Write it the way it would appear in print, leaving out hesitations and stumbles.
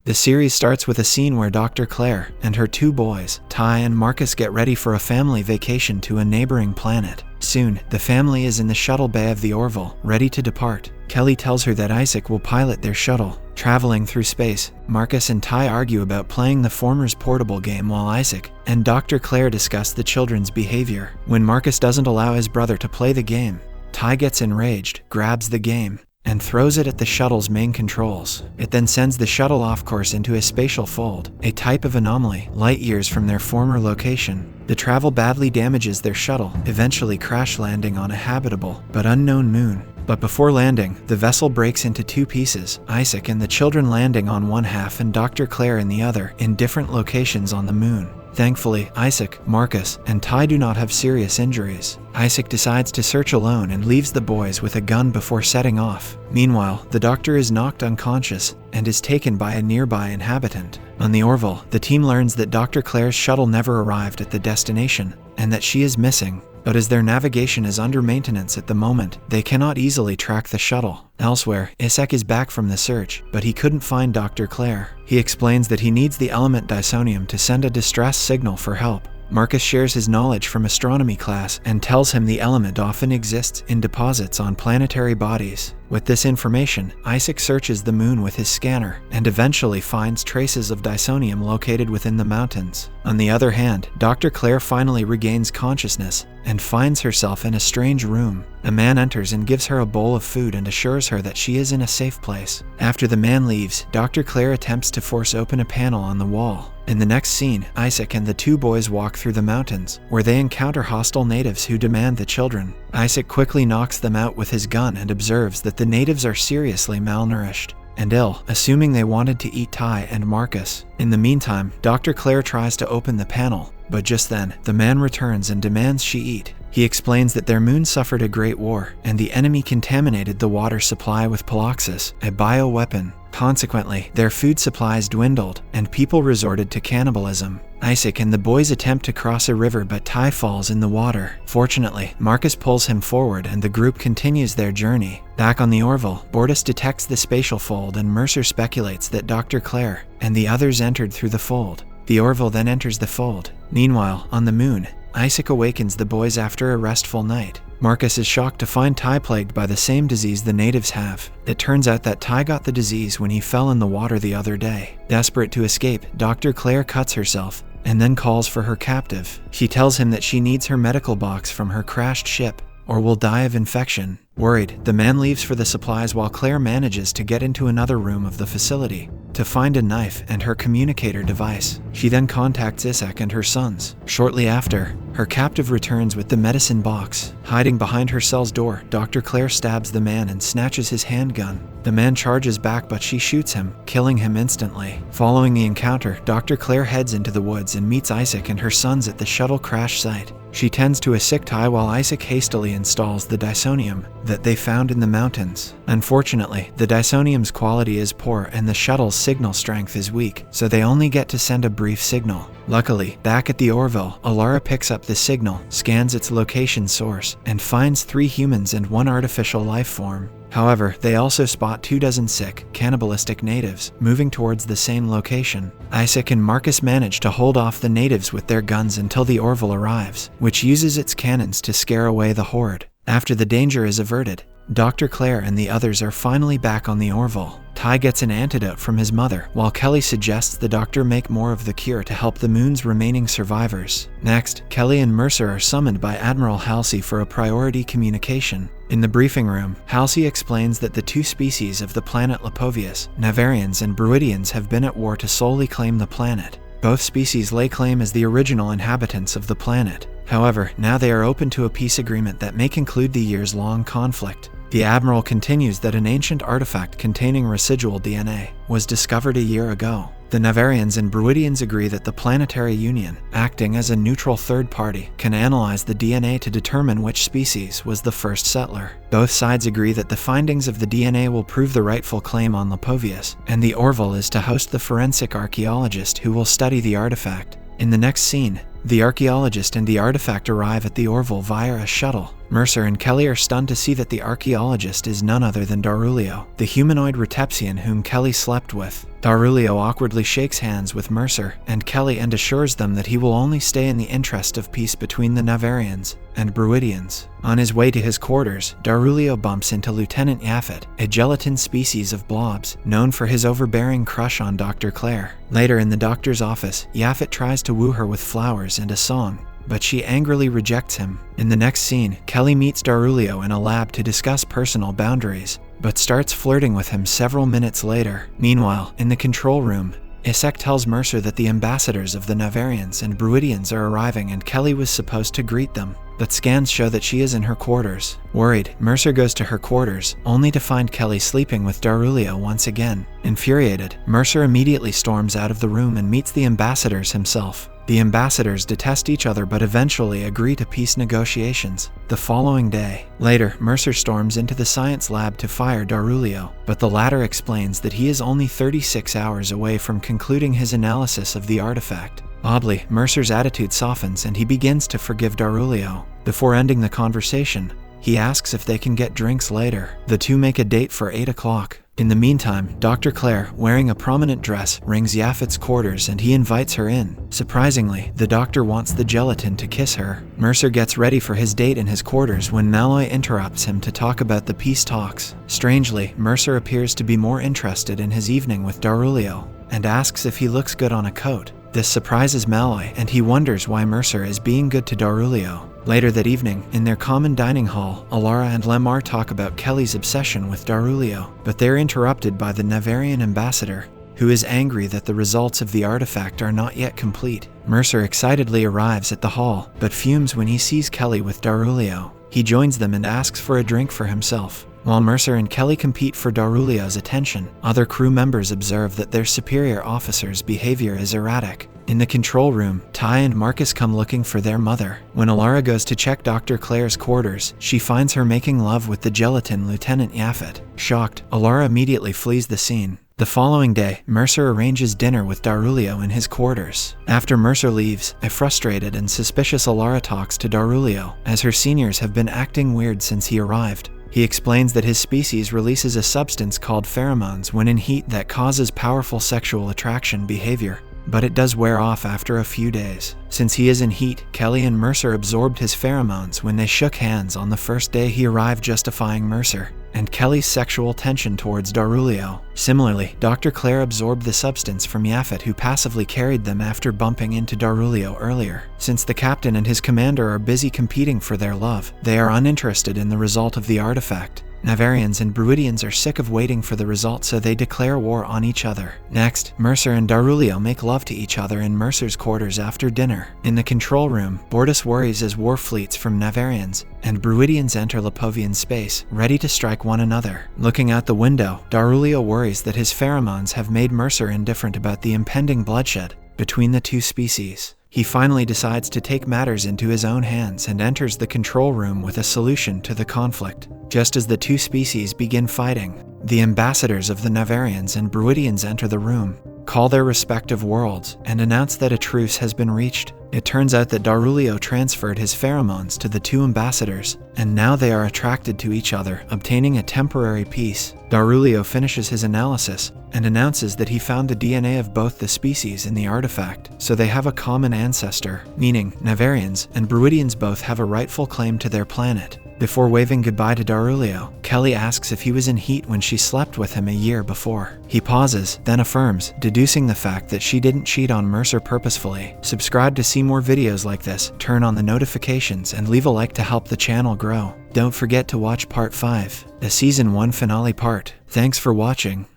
The series starts with a scene where Dr. Claire and her two boys, Ty and Marcus, get ready for a family vacation to a neighboring planet. Soon, the family is in the shuttle bay of the Orville, ready to depart. Kelly tells her that Isaac will pilot their shuttle. Traveling through space, Marcus and Ty argue about playing the former's portable game while Isaac and Dr. Claire discuss the children's behavior. When Marcus doesn't allow his brother to play the game, Ty gets enraged, grabs the game, and throws it at the shuttle's main controls. It then sends the shuttle off course into a spatial fold, a type of anomaly, light years from their former location. The travel badly damages their shuttle, eventually crash landing on a habitable but unknown moon. But before landing, the vessel breaks into two pieces, Isaac and the children landing on one half and Dr. Claire in the other, in different locations on the moon. Thankfully, Isaac, Marcus, and Ty do not have serious injuries. Isaac decides to search alone and leaves the boys with a gun before setting off. Meanwhile, the doctor is knocked unconscious and is taken by a nearby inhabitant. On the Orville, the team learns that Dr. Claire's shuttle never arrived at the destination and that she is missing. But as their navigation is under maintenance at the moment, they cannot easily track the shuttle. Elsewhere, U.S.S is back from the search, but he couldn't find Dr. Claire. He explains that he needs the element dysonium to send a distress signal for help. Marcus shares his knowledge from astronomy class and tells him the element often exists in deposits on planetary bodies. With this information, Isaac searches the moon with his scanner and eventually finds traces of dysonium located within the mountains. On the other hand, Dr. Claire finally regains consciousness and finds herself in a strange room. A man enters and gives her a bowl of food and assures her that she is in a safe place. After the man leaves, Dr. Claire attempts to force open a panel on the wall. In the next scene, Isaac and the two boys walk through the mountains, where they encounter hostile natives who demand the children. Isaac quickly knocks them out with his gun and observes that the natives are seriously malnourished and ill, assuming they wanted to eat Ty and Marcus. In the meantime, Dr. Claire tries to open the panel, but just then, the man returns and demands she eat. He explains that their moon suffered a great war, and the enemy contaminated the water supply with Poloxis, a bioweapon. Consequently, their food supplies dwindled, and people resorted to cannibalism. Isaac and the boys attempt to cross a river, but Ty falls in the water. Fortunately, Marcus pulls him forward and the group continues their journey. Back on the Orville, Bortus detects the spatial fold and Mercer speculates that Dr. Claire and the others entered through the fold. The Orville then enters the fold. Meanwhile, on the moon, Isaac awakens the boys after a restful night. Marcus is shocked to find Ty plagued by the same disease the natives have. It turns out that Ty got the disease when he fell in the water the other day. Desperate to escape, Dr. Claire cuts herself and then calls for her captive. She tells him that she needs her medical box from her crashed ship or will die of infection. Worried, the man leaves for the supplies while Claire manages to get into another room of the facility to find a knife and her communicator device. She then contacts U.S.S and her sons. Shortly after, her captive returns with the medicine box. Hiding behind her cell's door, Dr. Claire stabs the man and snatches his handgun. The man charges back, but she shoots him, killing him instantly. Following the encounter, Dr. Claire heads into the woods and meets Isaac and her sons at the shuttle crash site. She tends to a sick Ty while Isaac hastily installs the dysonium that they found in the mountains. Unfortunately, the dysonium's quality is poor and the shuttle's signal strength is weak, so they only get to send a brief signal. Luckily, back at the Orville, Alara picks up the signal, scans its location source, and finds 3 humans and 1 artificial life form. However, they also spot 24 sick, cannibalistic natives moving towards the same location. Isaac and Marcus manage to hold off the natives with their guns until the Orville arrives, which uses its cannons to scare away the horde. After the danger is averted, Dr. Claire and the others are finally back on the Orville. Ty gets an antidote from his mother, while Kelly suggests the doctor make more of the cure to help the moon's remaining survivors. Next, Kelly and Mercer are summoned by Admiral Halsey for a priority communication. In the briefing room, Halsey explains that the 2 species of the planet Lipovius, Navarians and Bruidians, have been at war to solely claim the planet. Both species lay claim as the original inhabitants of the planet. However, now they are open to a peace agreement that may conclude the years-long conflict. The Admiral continues that an ancient artifact containing residual DNA was discovered a year ago. The Navarians and Bruidians agree that the Planetary Union, acting as a neutral third party, can analyze the DNA to determine which species was the first settler. Both sides agree that the findings of the DNA will prove the rightful claim on Lipovius, and the Orville is to host the forensic archaeologist who will study the artifact. In the next scene, the archaeologist and the artifact arrive at the Orville via a shuttle. Mercer and Kelly are stunned to see that the archaeologist is none other than Darulio, the humanoid Retepsian whom Kelly slept with. Darulio awkwardly shakes hands with Mercer and Kelly and assures them that he will only stay in the interest of peace between the Navarians and Bruidians. On his way to his quarters, Darulio bumps into Lieutenant Yaphet, a gelatin species of blobs, known for his overbearing crush on Dr. Claire. Later in the doctor's office, Yaphet tries to woo her with flowers and a song, but she angrily rejects him. In the next scene, Kelly meets Darulio in a lab to discuss personal boundaries, but starts flirting with him several minutes later. Meanwhile, in the control room, U.S.S tells Mercer that the ambassadors of the Navarians and Bruidians are arriving and Kelly was supposed to greet them, but scans show that she is in her quarters. Worried, Mercer goes to her quarters, only to find Kelly sleeping with Darulio once again. Infuriated, Mercer immediately storms out of the room and meets the ambassadors himself. The ambassadors detest each other but eventually agree to peace negotiations the following day. Later, Mercer storms into the science lab to fire Darulio, but the latter explains that he is only 36 hours away from concluding his analysis of the artifact. Oddly, Mercer's attitude softens and he begins to forgive Darulio. Before ending the conversation, he asks if they can get drinks later. The two make a date for 8 o'clock. In the meantime, Dr. Claire, wearing a prominent dress, rings Yaphet's quarters and he invites her in. Surprisingly, the doctor wants the gelatin to kiss her. Mercer gets ready for his date in his quarters when Malloy interrupts him to talk about the peace talks. Strangely, Mercer appears to be more interested in his evening with Darulio and asks if he looks good on a coat. This surprises Malloy and he wonders why Mercer is being good to Darulio. Later that evening, in their common dining hall, Alara and Lemar talk about Kelly's obsession with Darulio, but they're interrupted by the Navarian ambassador, who is angry that the results of the artifact are not yet complete. Mercer excitedly arrives at the hall, but fumes when he sees Kelly with Darulio. He joins them and asks for a drink for himself. While Mercer and Kelly compete for Darulio's attention, other crew members observe that their superior officer's behavior is erratic. In the control room, Ty and Marcus come looking for their mother. When Alara goes to check Dr. Claire's quarters, she finds her making love with the gelatin Lieutenant Yaphet. Shocked, Alara immediately flees the scene. The following day, Mercer arranges dinner with Darulio in his quarters. After Mercer leaves, a frustrated and suspicious Alara talks to Darulio, as her seniors have been acting weird since he arrived. He explains that his species releases a substance called pheromones when in heat that causes powerful sexual attraction behavior, but it does wear off after a few days. Since he is in heat, Kelly and Mercer absorbed his pheromones when they shook hands on the first day he arrived, justifying Mercer and Kelly's sexual tension towards Darulio. Similarly, Dr. Claire absorbed the substance from Yaphet, who passively carried them after bumping into Darulio earlier. Since the captain and his commander are busy competing for their love, they are uninterested in the result of the artifact. Navarians and Bruidians are sick of waiting for the result, so they declare war on each other. Next, Mercer and Darulio make love to each other in Mercer's quarters after dinner. In the control room, Bortus worries as war fleets from Navarians and Bruidians enter Lipovian space, ready to strike one another. Looking out the window, Darulio worries that his pheromones have made Mercer indifferent about the impending bloodshed between the two species. He finally decides to take matters into his own hands and enters the control room with a solution to the conflict. Just as the two species begin fighting, the ambassadors of the Navarians and Bruidians enter the room, call their respective worlds, and announce that a truce has been reached. It turns out that Darulio transferred his pheromones to the two ambassadors, and now they are attracted to each other, obtaining a temporary peace. Darulio finishes his analysis and announces that he found the DNA of both the species in the artifact, so they have a common ancestor, meaning Navarians and Bruidians both have a rightful claim to their planet. Before waving goodbye to Darulio, Kelly asks if he was in heat when she slept with him a year before. He pauses, then affirms, deducing the fact that she didn't cheat on Mercer purposefully. Subscribe to see more videos like this, turn on the notifications, and leave a like to help the channel grow. Don't forget to watch part 5, the season 1 finale part. Thanks for watching.